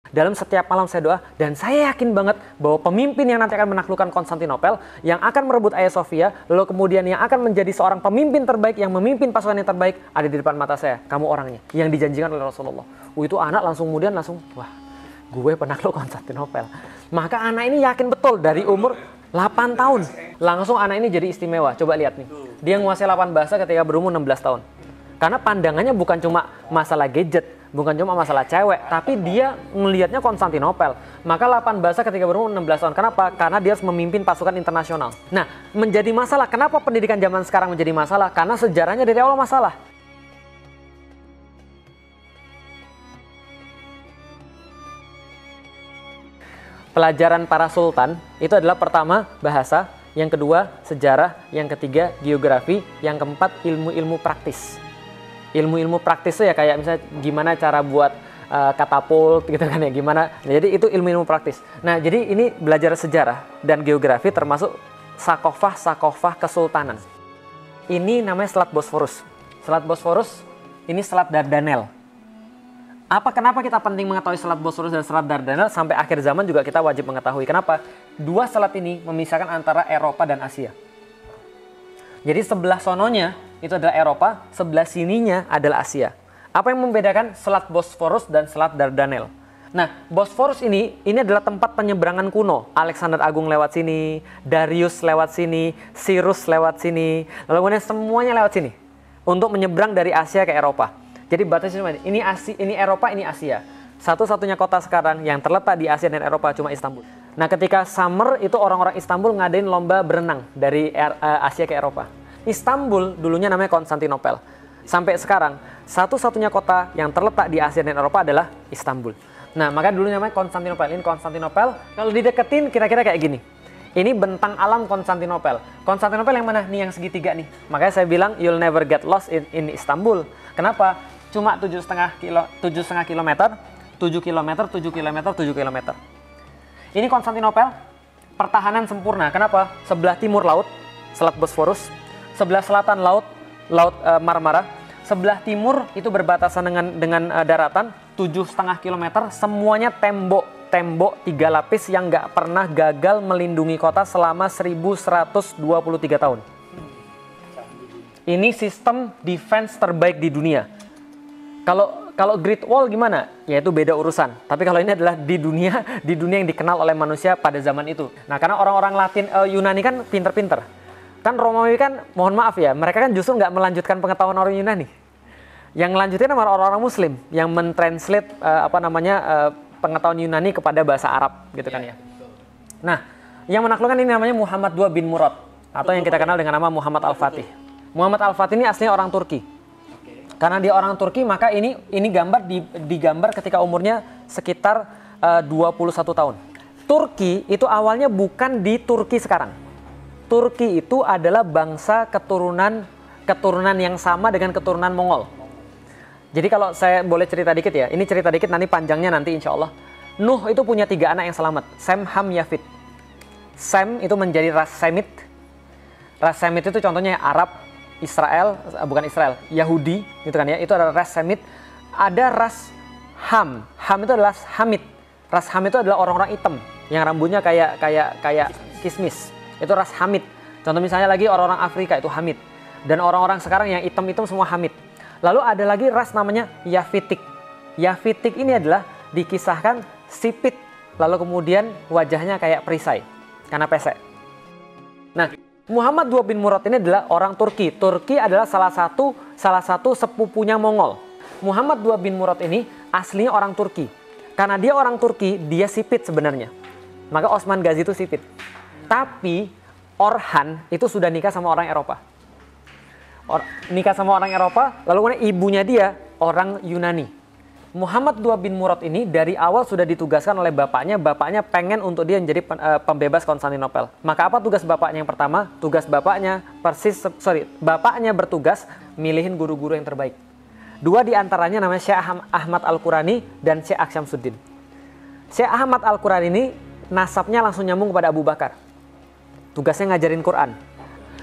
Dalam setiap malam saya doa, dan saya yakin banget bahwa pemimpin yang nanti akan menaklukkan Konstantinopel, yang akan merebut Hagia Sophia, lalu kemudian yang akan menjadi seorang pemimpin terbaik, yang memimpin pasukan yang terbaik, ada di depan mata saya. Kamu orangnya, yang dijanjikan oleh Rasulullah. Itu anak langsung kemudian wah, gue penakluk Konstantinopel. Maka anak ini yakin betul dari umur 8 tahun. Langsung anak ini jadi istimewa. Coba lihat nih. Dia menguasai 8 bahasa ketika berumur 16 tahun. Karena pandangannya bukan cuma masalah gadget, bukan cuma masalah cewek, tapi dia melihatnya Konstantinopel. Maka 8 bahasa ketika berumur 16 tahun. Kenapa? Karena dia harus memimpin pasukan internasional. Nah, menjadi masalah. Kenapa pendidikan zaman sekarang menjadi masalah? Karena sejarahnya dari awal masalah. Pelajaran para sultan itu adalah pertama bahasa, yang kedua sejarah, yang ketiga geografi, yang keempat ilmu-ilmu praktis. Ilmu-ilmu praktis itu ya kayak misalnya gimana cara buat katapult gitu kan ya, gimana. Jadi itu ilmu-ilmu praktis. Nah, jadi ini belajar sejarah dan geografi termasuk sakofah kesultanan. Ini namanya Selat Bosforus. Selat Bosforus ini Selat Dardanel. Kenapa kita penting mengetahui Selat Bosforus dan Selat Dardanel? Sampai akhir zaman juga kita wajib mengetahui. Kenapa? Dua selat ini memisahkan antara Eropa dan Asia. Jadi sebelah sononya itu adalah Eropa, sebelah sininya adalah Asia. Apa yang membedakan Selat Bosforus dan Selat Dardanel? Nah, Bosforus ini adalah tempat penyeberangan kuno. Alexander Agung lewat sini, Darius lewat sini, Cyrus lewat sini, lalu kemudian semuanya lewat sini untuk menyeberang dari Asia ke Eropa. Jadi batasnya ini Eropa, ini Asia. Satu-satunya kota sekarang yang terletak di Asia dan Eropa cuma Istanbul. Nah, ketika summer itu orang-orang Istanbul ngadain lomba berenang dari Asia ke Eropa. Istanbul dulunya namanya Konstantinopel. Sampai sekarang, satu-satunya kota yang terletak di Asia dan Eropa adalah Istanbul. Nah, maka dulu namanya Konstantinopel. Ini Konstantinopel, kalau dideketin kira-kira kayak gini. Ini bentang alam Konstantinopel. Konstantinopel yang mana? Nih yang segitiga nih. Makanya saya bilang, you'll never get lost in Istanbul. Kenapa? Cuma 7,5 kilometer, 7 kilometer, 7 kilometer, 7 kilometer. Ini Konstantinopel, pertahanan sempurna. Kenapa? Sebelah timur laut, Selat Bosforus. Sebelah selatan laut Marmara. Sebelah timur itu berbatasan dengan daratan 7,5 kilometer. Semuanya tembok 3 lapis yang nggak pernah gagal melindungi kota selama 1123 tahun. Ini sistem defense terbaik di dunia. Kalau Great Wall gimana? Ya itu beda urusan. Tapi kalau ini adalah di dunia yang dikenal oleh manusia pada zaman itu. Nah, karena orang-orang Yunani kan pinter-pinter. Kan Romawi kan, mohon maaf ya, mereka kan justru nggak melanjutkan pengetahuan orang Yunani. Yang melanjutkan adalah orang-orang Muslim yang mentranslate pengetahuan Yunani kepada bahasa Arab gitu kan ya. Nah, yang menaklukkan ini namanya Muhammad II bin Murad atau yang kita kenal dengan nama Muhammad Al-Fatih. Muhammad Al-Fatih ini aslinya orang Turki. Karena dia orang Turki, maka ini gambar digambar ketika umurnya sekitar 21 tahun. Turki itu awalnya bukan di Turki sekarang. Turki itu adalah bangsa keturunan yang sama dengan keturunan Mongol. Jadi kalau saya boleh cerita dikit ya, ini cerita dikit nanti panjangnya nanti insya Allah. Nuh itu punya 3 anak yang selamat, Sem, Ham, Yafit. Sem itu menjadi ras Semit. Ras Semit itu contohnya Arab, Yahudi, gitu kan ya. Itu adalah ras Semit. Ada ras Ham. Ham itu adalah Hamid. Ras Ham itu adalah orang-orang hitam yang rambutnya kayak kismis. Itu ras Hamid. Contoh misalnya lagi orang-orang Afrika itu Hamid. Dan orang-orang sekarang yang hitam-hitam semua Hamid. Lalu ada lagi ras namanya Yafitik. Yafitik ini adalah dikisahkan sipit. Lalu kemudian wajahnya kayak perisai. Karena pesek. Nah, Muhammad II bin Murad ini adalah orang Turki. Turki adalah salah satu sepupunya Mongol. Muhammad II bin Murad ini aslinya orang Turki. Karena dia orang Turki, dia sipit sebenarnya. Maka Osman Ghazi itu sipit. Tapi Orhan itu sudah nikah sama orang Eropa. Nikah sama orang Eropa, lalu kemudian ibunya dia orang Yunani. Muhammad II bin Murad ini dari awal sudah ditugaskan oleh bapaknya pengen untuk dia menjadi pembebas Konstantinopel. Maka apa tugas bapaknya yang pertama? Bapaknya bertugas milihin guru-guru yang terbaik. 2 diantaranya namanya Syekh Ahmad Al-Qurani dan Syekh Aksyamsuddin. Syekh Ahmad Al-Qurani ini nasabnya langsung nyambung kepada Abu Bakar. Tugasnya ngajarin Quran.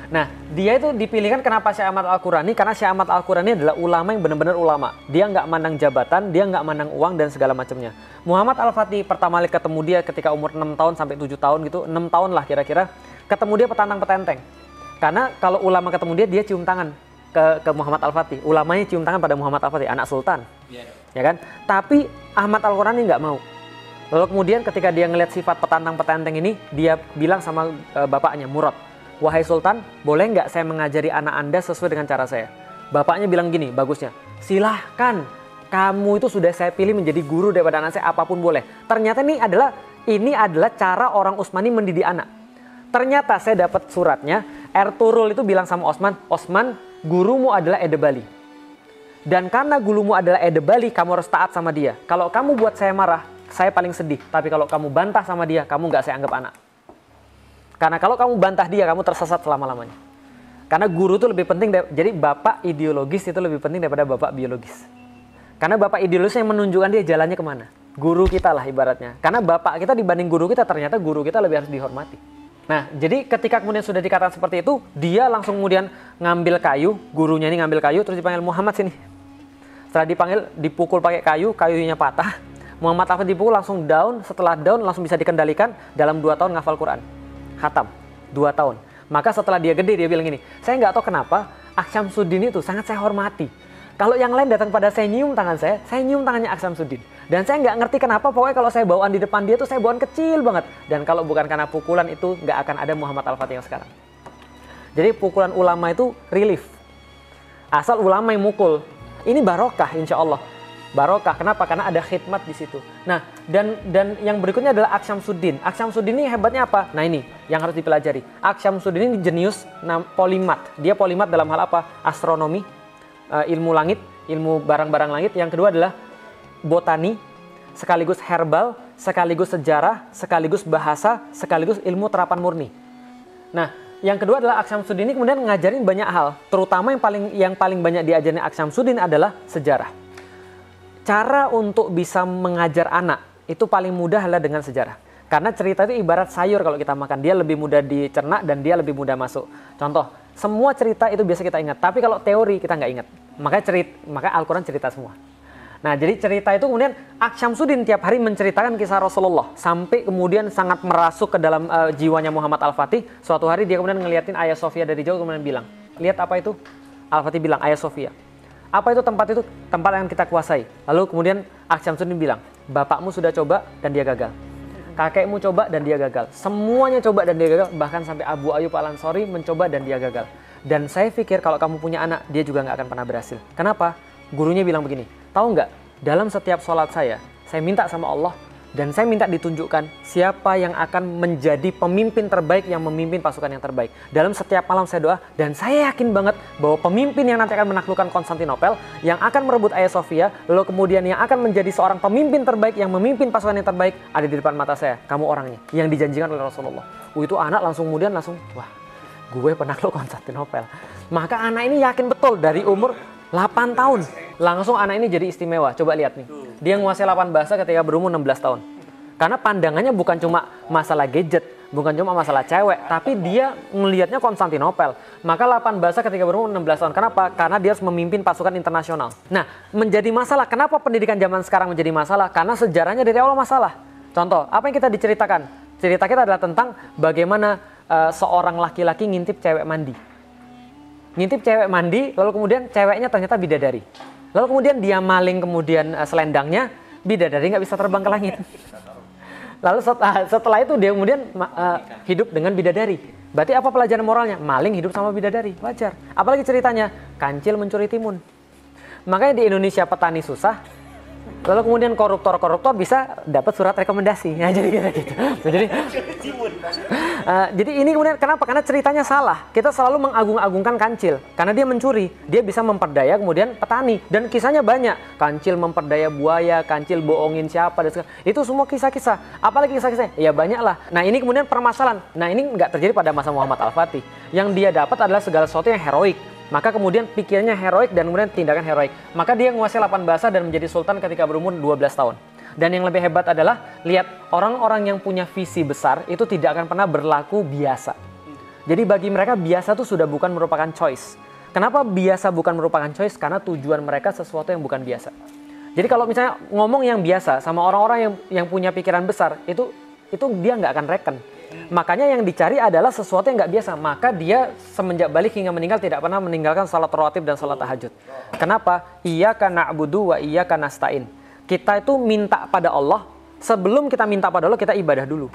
Nah, dia itu dipilihkan kenapa Syekh Ahmad Al-Qurani? Karena Syekh Ahmad Al-Qurani adalah ulama yang benar-benar ulama. Dia nggak mandang jabatan, dia nggak mandang uang dan segala macamnya. Muhammad Al-Fatih pertama kali ketemu dia ketika umur 6 tahun sampai 7 tahun gitu, 6 tahun lah kira-kira, ketemu dia petantang petenteng. Karena kalau ulama ketemu dia cium tangan ke Muhammad Al-Fatih. Ulamanya cium tangan pada Muhammad Al-Fatih, anak sultan. Ya kan? Tapi Ahmad Al-Qurani nggak mau. Lalu kemudian ketika dia ngelihat sifat petantang petenteng ini, dia bilang sama bapaknya, Murad, wahai Sultan, boleh nggak saya mengajari anak Anda sesuai dengan cara saya? Bapaknya bilang gini, bagusnya, silahkan, kamu itu sudah saya pilih menjadi guru daripada anak saya, apapun boleh. Ternyata ini adalah cara orang Utsmani mendidik anak. Ternyata saya dapat suratnya, Ertugrul itu bilang sama Osman, gurumu adalah Edebali. Dan karena gurumu adalah Edebali, kamu harus taat sama dia. Kalau kamu buat saya marah, saya paling sedih. Tapi kalau kamu bantah sama dia, kamu nggak saya anggap anak. Karena kalau kamu bantah dia, kamu tersesat selama-lamanya. Karena guru itu lebih penting, jadi bapak ideologis itu lebih penting daripada bapak biologis. Karena bapak ideologis yang menunjukkan dia jalannya kemana. Guru kita lah ibaratnya. Karena bapak kita dibanding guru kita, ternyata guru kita lebih harus dihormati. Nah, jadi ketika kemudian sudah dikatakan seperti itu, dia langsung kemudian ngambil kayu, gurunya ini ngambil kayu, terus dipanggil Muhammad sini. Setelah dipanggil, dipukul pakai kayu, kayunya patah. Muhammad Al-Fatih dipukul langsung down, setelah down langsung bisa dikendalikan, dalam 2 tahun ngafal Quran. Khatam, 2 tahun. Maka setelah dia gede, dia bilang gini, saya nggak tahu kenapa Aksyamsuddin itu sangat saya hormati. Kalau yang lain datang pada saya nyium tangan saya nyium tangannya Aksyamsuddin. Dan saya nggak ngerti kenapa, pokoknya kalau saya bawaan di depan dia tuh saya bawaan kecil banget. Dan kalau bukan karena pukulan itu, nggak akan ada Muhammad Al-Fatih yang sekarang. Jadi pukulan ulama itu relief. Asal ulama yang mukul, ini barokah insya Allah. Barokah, kenapa? Karena ada khidmat di situ. Nah, dan yang berikutnya adalah Aksyamsuddin. Aksyamsuddin ini hebatnya apa? Nah ini, yang harus dipelajari. Aksyamsuddin ini jenius polimat. Dia polimat dalam hal apa? Astronomi, ilmu langit, ilmu barang-barang langit. Yang kedua adalah botani, sekaligus herbal, sekaligus sejarah, sekaligus bahasa, sekaligus ilmu terapan murni. Nah, yang kedua adalah Aksyamsuddin ini kemudian ngajarin banyak hal. Terutama yang paling banyak diajarin Aksyamsuddin adalah sejarah. Cara untuk bisa mengajar anak itu paling mudah adalah dengan sejarah. Karena cerita itu ibarat sayur kalau kita makan. Dia lebih mudah dicerna dan dia lebih mudah masuk. Contoh, semua cerita itu biasa kita ingat. Tapi kalau teori kita nggak ingat. Makanya Al-Quran cerita semua. Nah, jadi cerita itu kemudian Aksyamsuddin tiap hari menceritakan kisah Rasulullah. Sampai kemudian sangat merasuk ke dalam jiwanya Muhammad Al-Fatih. Suatu hari dia kemudian ngeliatin Hagia Sophia dari jauh kemudian bilang, lihat apa itu? Al-Fatih bilang, Hagia Sophia. Apa itu? Tempat yang kita kuasai. Lalu kemudian Aksyamsuddin bilang, bapakmu sudah coba dan dia gagal. Kakekmu coba dan dia gagal. Semuanya coba dan dia gagal. Bahkan sampai Abu Ayyub Al-Ansari mencoba dan dia gagal. Dan saya pikir kalau kamu punya anak, dia juga nggak akan pernah berhasil. Kenapa? Gurunya bilang begini, tahu nggak? Dalam setiap sholat saya minta sama Allah dan saya minta ditunjukkan siapa yang akan menjadi pemimpin terbaik yang memimpin pasukan yang terbaik. Dalam setiap malam saya doa dan saya yakin banget bahwa pemimpin yang nanti akan menaklukkan Konstantinopel, yang akan merebut Hagia Sophia, lalu kemudian yang akan menjadi seorang pemimpin terbaik yang memimpin pasukan yang terbaik ada di depan mata saya. Kamu orangnya yang dijanjikan oleh Rasulullah. Itu anak langsung wah, gue penakluk Konstantinopel. Maka anak ini yakin betul dari umur 8 tahun. Langsung anak ini jadi istimewa. Coba lihat nih. Dia menguasai 8 bahasa ketika berumur 16 tahun. Karena pandangannya bukan cuma masalah gadget, bukan cuma masalah cewek, tapi dia ngelihatnya Konstantinopel. Maka 8 bahasa ketika berumur 16 tahun. Kenapa? Karena dia harus memimpin pasukan internasional. Nah, menjadi masalah. Kenapa pendidikan zaman sekarang menjadi masalah? Karena sejarahnya dari awal masalah. Contoh, apa yang kita diceritakan? Cerita kita adalah tentang bagaimana seorang laki-laki ngintip cewek mandi. Ngintip cewek mandi, lalu kemudian ceweknya ternyata bidadari. Lalu kemudian dia maling kemudian selendangnya, bidadari nggak bisa terbang ke langit. Lalu setelah itu dia kemudian hidup dengan bidadari. Berarti apa pelajaran moralnya? Maling hidup sama bidadari, wajar. Apalagi ceritanya, kancil mencuri timun. Makanya di Indonesia petani susah, lalu kemudian koruptor bisa dapat surat rekomendasi. Ya, jadi gitu. Jadi ini kemudian kenapa? Karena ceritanya salah. Kita selalu mengagung-agungkan kancil karena dia mencuri, dia bisa memperdaya kemudian petani dan kisahnya banyak. Kancil memperdaya buaya, kancil bohongin siapa dan segala. Itu semua kisah-kisah. Apalagi kisah-kisah? Ya banyak lah. Nah ini kemudian permasalahan. Nah ini nggak terjadi pada masa Muhammad Al-Fatih. Yang dia dapat adalah segala sesuatu yang heroik. Maka kemudian pikirnya heroik dan kemudian tindakan heroik. Maka dia menguasai 8 bahasa dan menjadi sultan ketika berumur 12 tahun. Dan yang lebih hebat adalah lihat orang-orang yang punya visi besar itu tidak akan pernah berlaku biasa. Jadi bagi mereka biasa itu sudah bukan merupakan choice. Kenapa biasa bukan merupakan choice? Karena tujuan mereka sesuatu yang bukan biasa. Jadi kalau misalnya ngomong yang biasa sama orang-orang yang punya pikiran besar, itu dia nggak akan reken. Makanya yang dicari adalah sesuatu yang nggak biasa. Maka dia semenjak balik hingga meninggal tidak pernah meninggalkan salat rawatib dan salat tahajud. Kenapa? Iyyaka na'budu wa iyyaka nasta'in. Kita itu minta pada Allah, sebelum kita minta pada Allah, kita ibadah dulu.